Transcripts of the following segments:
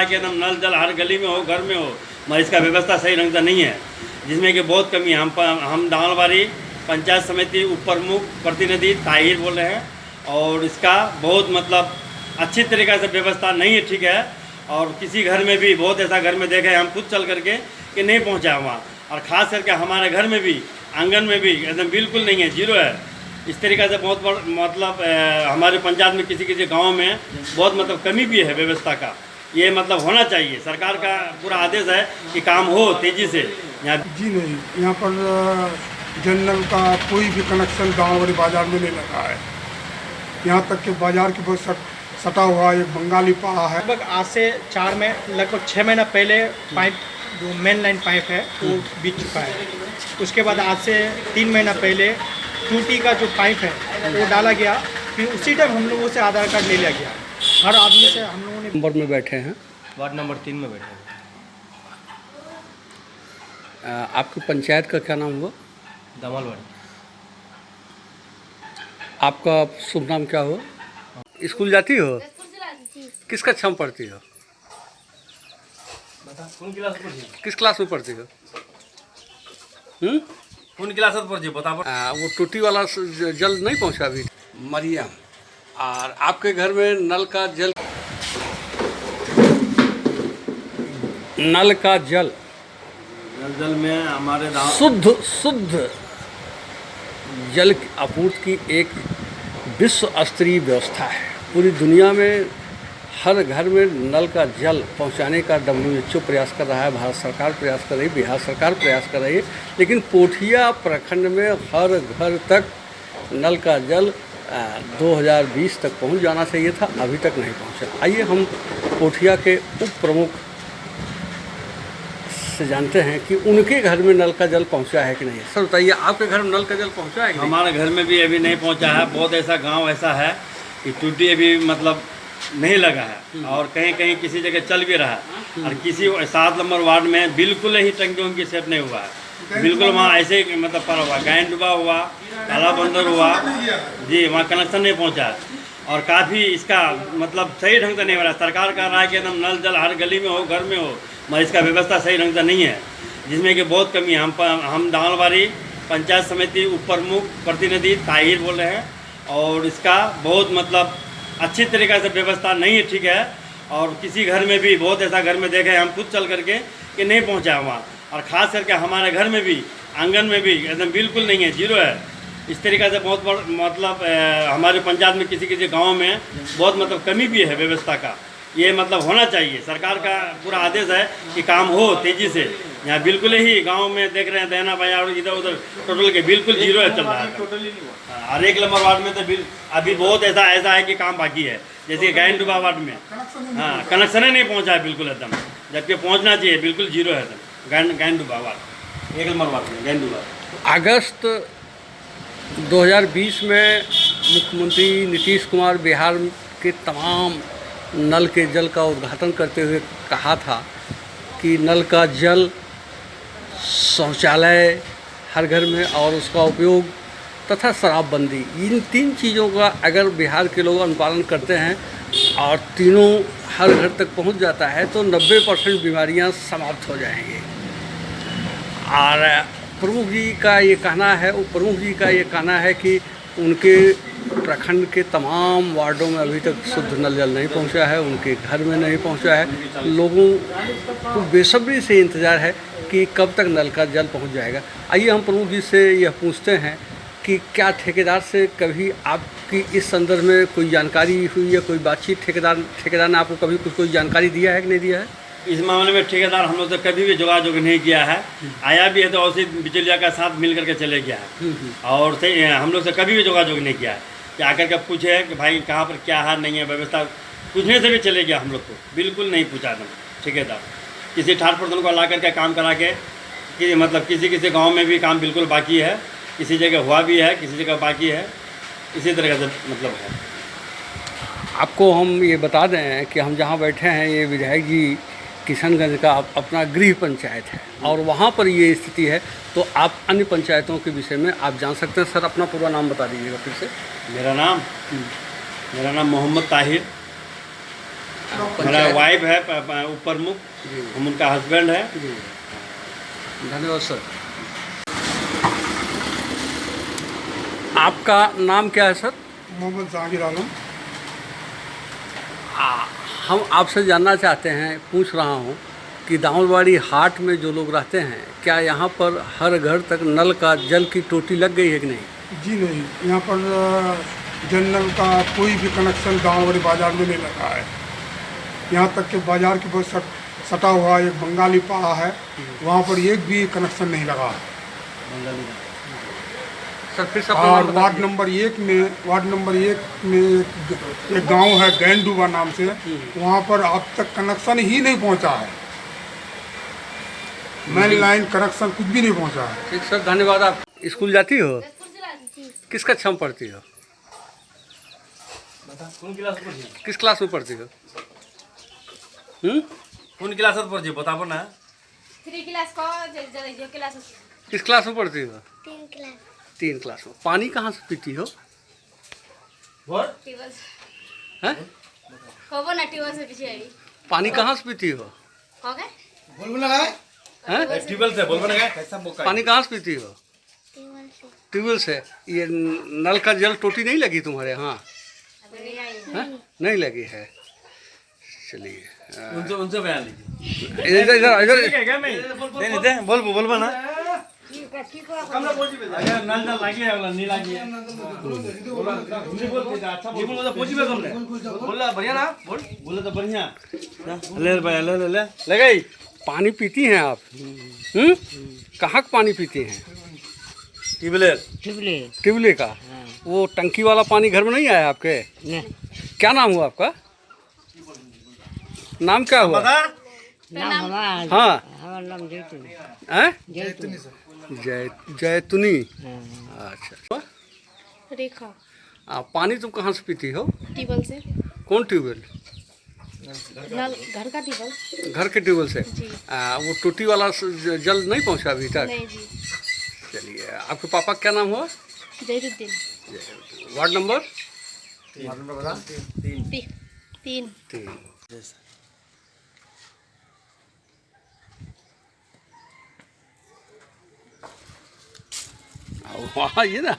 है कि एकदम नल जल हर गली में हो, घर में हो, मगर इसका व्यवस्था सही ढंग से नहीं है, जिसमें कि बहुत कमी है। हम दानवारी पंचायत समिति उप प्रमुख प्रतिनिधि ताहिर बोल रहे हैं, और इसका बहुत मतलब अच्छी तरीक़े से व्यवस्था नहीं है, ठीक है। और किसी घर में भी बहुत ऐसा घर में देखा है हम खुद चल करके कि नहीं पहुंचा वहाँ, और ख़ास करके हमारे घर में भी आंगन में भी एकदम बिल्कुल नहीं है, जीरो है। इस तरीक़े से बहुत बड़ा मतलब हमारे पंचायत में किसी किसी गांव में बहुत मतलब कमी भी है व्यवस्था का। ये मतलब होना चाहिए, सरकार का पूरा आदेश है कि काम हो तेज़ी से। यहाँ जी नहीं, यहाँ पर जनरल का कोई भी कनेक्शन गाँव वाली बाज़ार में नहीं लगा है। यहाँ तक कि बाज़ार के बहुत सटा हुआ एक बंगाली पहा है। लगभग आज से लगभग 6 महीना पहले पाइप जो मेन लाइन पाइप है वो बीत चुका है। उसके बाद आज से 3 महीना पहले टूटी का जो पाइप है वो डाला गया, फिर उसी टाइम हम लोगों से आधार कार्ड ले लिया गया। हर आदमी से हम लोगों ने नंबर में बैठे हैं, वार्ड नंबर 3 में बैठे हैं। आपकी पंचायत का क्या नाम हुआ? दमलवाड़ी। आपका शुभ नाम क्या हुआ? स्कूल जाती हो? किस कक्षा में पढ़ती हो? किस क्लास में पढ़ती हो? कौन क्लास पर जी बता। वो टूटी वाला जल नहीं पहुंचा अभी? मरियम, और आपके घर में नल का जल में हमारे शुद्ध जल की आपूर्ति की एक विश्व स्तरीय व्यवस्था है। पूरी दुनिया में हर घर में नल का जल पहुंचाने का WHO प्रयास कर रहा है, भारत सरकार प्रयास कर रही है, बिहार सरकार प्रयास कर रही है, लेकिन पोठिया प्रखंड में हर घर तक नल का जल 2020 तक पहुंच जाना चाहिए था, अभी तक नहीं पहुंचा। आइए हम पोठिया के उप प्रमुख से जानते हैं कि उनके घर में नल का जल पहुंचा है कि नहीं। सर बताइए, आपके घर में नल का जल पहुंचा है कि नहीं? हमारे घर में भी अभी नहीं पहुंचा है। बहुत ऐसा गांव ऐसा है कि टूटी अभी मतलब नहीं लगा है, और कहीं कहीं किसी जगह चल भी रहा है, और किसी 7 नंबर वार्ड में बिल्कुल ही टंकियों की सेट नहीं हुआ है। बिल्कुल वहाँ ऐसे मतलब पड़ा हुआ, गायन डूबा हुआ, ताला बंदर हुआ जी, वहाँ कनेक्शन नहीं पहुँचा है, और काफ़ी इसका मतलब सही ढंग से नहीं हो रहा है। सरकार कह रहा है कि एकदम नल जल हर गली में हो, घर में हो, मगर इसका व्यवस्था सही ढंग से नहीं है, जिसमें कि बहुत कमी है। हम दानवारी पंचायत समिति उप प्रमुख प्रतिनिधि ताहिर बोल रहे हैं, और इसका बहुत मतलब अच्छी तरीक़े से व्यवस्था नहीं है, ठीक है। और किसी घर में भी बहुत ऐसा घर में देखा है हम खुद चल करके कि नहीं पहुंचा वहाँ, और ख़ास करके हमारे घर में भी आंगन में भी एकदम बिल्कुल नहीं है, जीरो है। इस तरीक़े से बहुत बड़ा मतलब हमारे पंचायत में किसी किसी गांव में बहुत मतलब कमी भी है व्यवस्था का। ये मतलब होना चाहिए, सरकार का पूरा आदेश है कि काम हो तेज़ी से। यहाँ बिल्कुल ही गांव में देख रहे हैं देना भाई, और इधर उधर टोटल के बिल्कुल जीरो है, चल रहा है। हर एक नंबर वार्ड में तो अभी बहुत ऐसा है कि काम बाकी है, जैसे गायन डूबा वार्ड में हाँ कनेक्शन ही नहीं पहुँचा है बिल्कुल एकदम, जबकि पहुँचना चाहिए, बिल्कुल जीरो है एकदम। गायन डूबा वार्ड 1 नंबर वार्ड में गायन डूबा। अगस्त 2020 में मुख्यमंत्री नीतीश कुमार बिहार के तमाम नल के जल का उद्घाटन करते हुए कहा था कि नल का जल, शौचालय हर घर में और उसका उपयोग तथा शराबबंदी, इन 3 चीज़ों का अगर बिहार के लोग अनुपालन करते हैं और तीनों हर घर तक पहुंच जाता है तो 90% बीमारियां समाप्त हो जाएंगी। और प्रमुख जी का ये कहना है कि उनके प्रखंड के तमाम वार्डों में अभी तक शुद्ध नल जल नहीं पहुंचा है, उनके घर में नहीं पहुंचा है। लोगों को बेसब्री से इंतज़ार है कि कब तक नल का जल पहुंच जाएगा। आइए हम प्रमुख जी से यह पूछते हैं कि क्या ठेकेदार से कभी आपकी इस संदर्भ में कोई जानकारी हुई या कोई बातचीत ठेकेदार ने आपको कभी कोई जानकारी दिया है कि नहीं दिया है? इस मामले में ठेकेदार हम लोग से कभी भी जोगाजोग नहीं किया है। आया भी है तो औसी बिचौलिया का साथ मिल करके चले गया है, और हम लोग से कभी भी जोगाजोग नहीं किया है कि आकर के पूछे कि भाई कहाँ पर क्या है नहीं है व्यवस्था, पूछने से भी चले गया हम लोग को, बिल्कुल नहीं पूछा था ठेकेदार। किसी ठाट पर्सन को ला करके काम करा के कि मतलब किसी गाँव में भी काम बिल्कुल बाकी है, किसी जगह हुआ भी है, किसी जगह बाकी है, इसी तरह से मतलब है। आपको हम ये बता दें कि हम जहाँ बैठे हैं ये विधायक जी किशनगंज का अपना गृह पंचायत है, और वहाँ पर ये स्थिति है। तो आप अन्य पंचायतों के विषय में आप जान सकते हैं। सर अपना पूरा नाम बता दीजिएगा फिर से। मेरा नाम मोहम्मद ताहिर। मेरा वाइफ है ऊपर मुख, जी हम उनका हस्बैंड है। जी, धन्यवाद सर। आपका नाम क्या है सर? मोहम्मद जहांगीर आलम। हम आपसे जानना चाहते हैं, पूछ रहा हूँ कि दामोदवाड़ी हाट में जो लोग रहते हैं, क्या यहाँ पर हर घर तक नल का जल की टोटी लग गई है कि नहीं? जी नहीं, यहाँ पर जल नल का कोई भी कनेक्शन दामोदवाड़ी बाज़ार में नहीं लगा है। यहाँ तक कि बाज़ार के बहुत सटा हुआ एक बंगाली पाड़ा है, वहाँ पर एक भी कनेक्शन नहीं लगा है। सर फिर से और वार्ड नंबर एक में एक गांव है गैंडूबा नाम से, वहाँ पर अब तक कनेक्शन ही नहीं पहुँचा है। मेन लाइन कनेक्शन कुछ भी नहीं पहुँचा है। ठीक सर, धन्यवाद। आप स्कूल जाती हो? किस कक्षा में पढ़ती हो? किस क्लास में पढ़ती हो? कौन क्लास पर जी बताबो ना। 3 क्लास का जो क्लास किस क्लास में पढ़ती हो? 3 क्लास 3 क्लास में। पानी कहाँ से पीती हो? टेबल हैं? कबो ना टेबल से पीछे आई पानी कहाँ से पीती हो? हो गए हैं? ट्यूबवेल से बोलबो ना कैसा बोका। पानी कहाँ से पीती हो? टेबल से ट्यूबवेल से। ये नल का जल टोटी नहीं लगी तुम्हारे यहाँ? अभी नहीं आई हैं? नहीं लगी है। चलिए उनसे बयान लीजिए। इधर इधर इधर ठीक है क्या मैं नहीं दे बोलबो ना। अगर नल नल लागी है वाला नहीं लागी है बोला हिंदी बोल के अच्छा बोल बोल पूछी बे हमने बोला बढ़िया ना बोले तो बढ़िया ले भाई ले गई। पानी पीती हैं आप? कहाँ का पानी पीती हैं? टिबले का। वो टंकी वाला पानी घर में नहीं आया आपके? क्या नाम हुआ आपका? नाम क्या हुआ? हाँ हैं? जैतुनी। अच्छा, रेखा पानी तुम कहाँ से पीती हो? टेबल से। कौन ट्यूबवेल? नल घर का टेबल। घर के ट्यूबवेल से। जी। वो टूटी वाला जल नहीं पहुँचा अभी तक? नहीं जी। चलिए, आपके पापा का क्या नाम हुआ? जहीरुद्दीन। Ward number? 3 वहाँ ये ना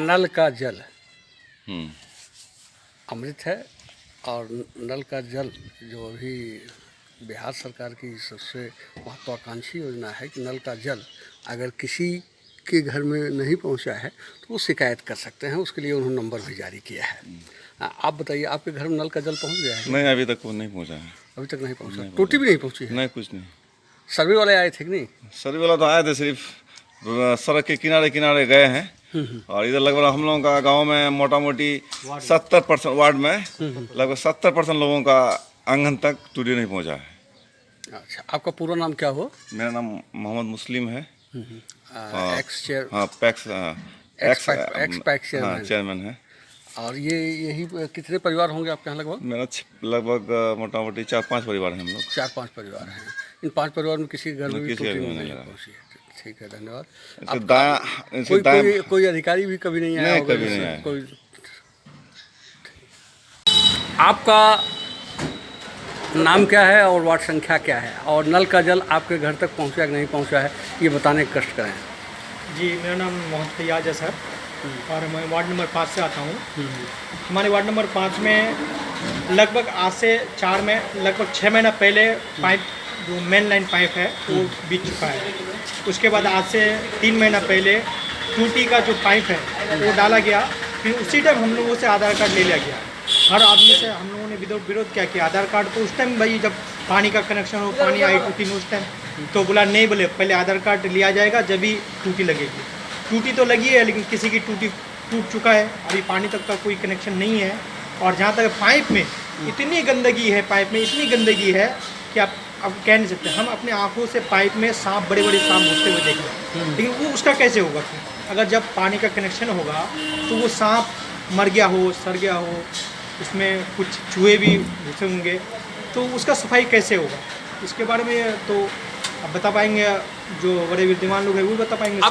नल का जल अमृत है, और नल का जल जो अभी बिहार सरकार की सबसे महत्वाकांक्षी योजना है कि नल का जल अगर किसी के घर में नहीं पहुंचा है तो वो शिकायत कर सकते हैं। उसके लिए उन्होंने नंबर भी जारी किया है। आप बताइए, आपके घर में नल का जल पहुंच गया है? नहीं, अभी तक वो नहीं पहुंचा है। अभी तक नहीं पहुंचा? टोटी भी नहीं पहुंची है? नहीं, कुछ नहीं। सर्वे वाले आए थे कि नहीं? सर्वे वाला तो आए थे, सिर्फ सड़क के किनारे किनारे गए हैं। और इधर लगभग हम लोगों का गांव में मोटा मोटी 70% वार्ड में लगभग 70% लोगों का आंगन तक टूटी नहीं पहुंचा है। अच्छा, आपका पूरा नाम क्या हुआ? मेरा नाम मोहम्मद मुस्लिम है। एक्स चेयर, हाँ, पैक्स एक्स पैक्स चेयरमैन है। और ये यही कितने परिवार होंगे आपके यहाँ? लगभग मेरा लगभग मोटा मोटी 4-5 परिवार हैं हम लोग। 4-5 परिवार हैं। इन 5 परिवार में किसी के घर में भी किसी घर टोटी में नहीं नहीं लगा। पहुंची है? ठीक है, धन्यवाद। इसके दाएं कोई अधिकारी भी कभी नहीं आया नहीं, होगा? कभी नहीं आया। कोई आपका नाम क्या है और वार्ड संख्या क्या है, और नल का जल आपके घर तक पहुंचा कि नहीं पहुंचा है, ये बताने का कष्ट करें। जी, मेरा नाम मोहम्मद फैयाज है सर, और मैं वार्ड नंबर 5 से आता हूँ। हमारे वार्ड नंबर 5 में लगभग आज से 4 में लगभग 6 महीना पहले पाइप जो मेन लाइन पाइप है वो बीत चुका है। उसके बाद आज से 3 महीना पहले टूटी का जो पाइप है वो डाला गया। फिर उसी टाइम हम लोगों से आधार कार्ड ले लिया गया। हर आदमी से हम लोगों ने विरोध क्या किया। आधार कार्ड तो उस टाइम भाई जब पानी का कनेक्शन हो, पानी आई टूटी में उस टाइम तो बोला नहीं, बोले पहले आधार कार्ड लिया जाएगा जब भी टूटी लगेगी। टूटी तो लगी है लेकिन किसी की टूटी टूट चुका है, अभी पानी तक का कोई कनेक्शन नहीं है। और जहाँ तक पाइप में इतनी गंदगी है, पाइप में इतनी गंदगी है कि आप अब कह नहीं सकते। हम अपने आंखों से पाइप में सांप, बड़े बड़े सांप घुसते हुए देख रहे हैं, लेकिन वो उसका कैसे होगा? अगर जब पानी का कनेक्शन होगा तो वो सांप मर गया हो, सड़ गया हो, उसमें कुछ चूहे भी घुसे होंगे, तो उसका सफाई कैसे होगा? इसके बारे में तो अब बता पाएंगे जो बड़े विद्वान लोग हैं, वो बता पाएंगे।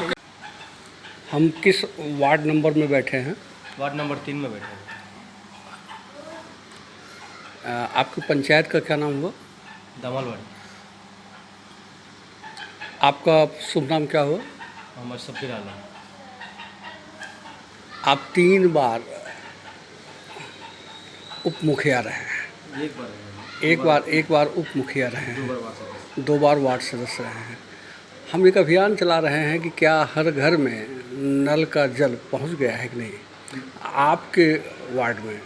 हम किस वार्ड नंबर में बैठे हैं? वार्ड नंबर 3 में बैठे हैं। आपकी पंचायत का क्या नाम हुआ? दामलवाड़ी। आपका शुभ नाम क्या हुआ? मोहम्मद शब्बीर आलम। आप 3 बार उप मुखिया रहे हैं। एक बार उप मुखिया रहे हैं, 2 बार वार्ड सदस्य रहे हैं। हम एक अभियान चला रहे हैं कि क्या हर घर में नल का जल पहुंच गया है कि नहीं। आपके वार्ड में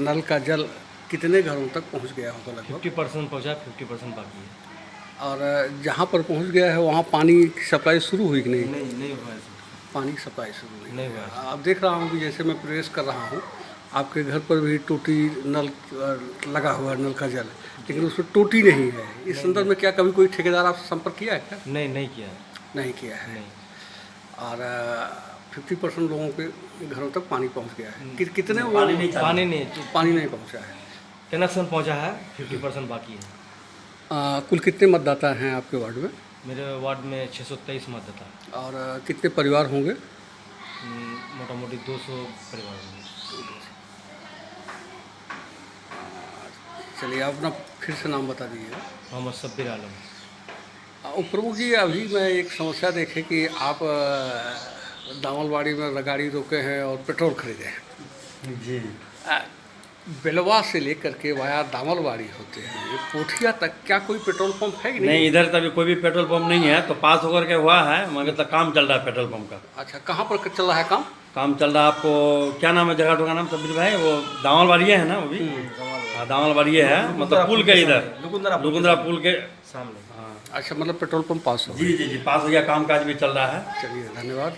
नल का जल कितने घरों तक पहुंच गया होगा? लगभग 50% पहुँचा, 50% बाकी है। और जहां पर पहुंच गया है वहां पानी की सप्लाई शुरू हुई कि नहीं? नहीं हुआ है। पानी की सप्लाई शुरू हुई नहीं हुआ है। अब देख रहा हूँ कि जैसे मैं प्रवेश कर रहा हूँ, आपके घर पर भी टूटी नल लगा हुआ है, नल का जल, लेकिन उसमें टूटी नहीं है। इस संदर्भ में क्या कभी कोई ठेकेदार आपसे संपर्क किया है क्या? नहीं किया है। नहीं किया है। नहीं। और 50% लोगों के घरों तक पानी पहुंच गया है। कितने पानी नहीं पहुंचा है? कनेक्शन पहुँचा है, 50% बाकी है। कुल कितने मतदाता हैं आपके वार्ड में? मेरे वार्ड में 623 मतदाता। और कितने परिवार होंगे? मोटा मोटी 200 परिवार होंगे। चलिए, आप अपना फिर से नाम बता दीजिएगा। मोहम्मद शब्बीर आलम। प्रमुख जी, अभी मैं एक समस्या देखे कि आप दामलवाड़ी में गाड़ी रोके हैं और पेट्रोल खरीदे हैं जी। बेलवा से लेकर के वाया दामलवाड़ी होते हैं, ये पोठिया तक क्या कोई पेट्रोल पंप है कि नहीं? नहीं, इधर तभी कोई भी पेट्रोल पंप नहीं है, तो पास होकर के हुआ है, मगर तो काम चल रहा है पेट्रोल पंप का। अच्छा, कहाँ पर चल रहा है काम? काम चल रहा है, आपको क्या नाम है जगह का नाम शब्बीर भाई? वो दामलवाड़ी है ना, वो भी हाँ दामलवाड़ी है, मतलब पुल के इधर लुकुंदरा पुल के सामने। हाँ अच्छा, मतलब पेट्रोल पंप पास हो? जी, पास हो गया, काम काज भी चल रहा है। चलिए, धन्यवाद।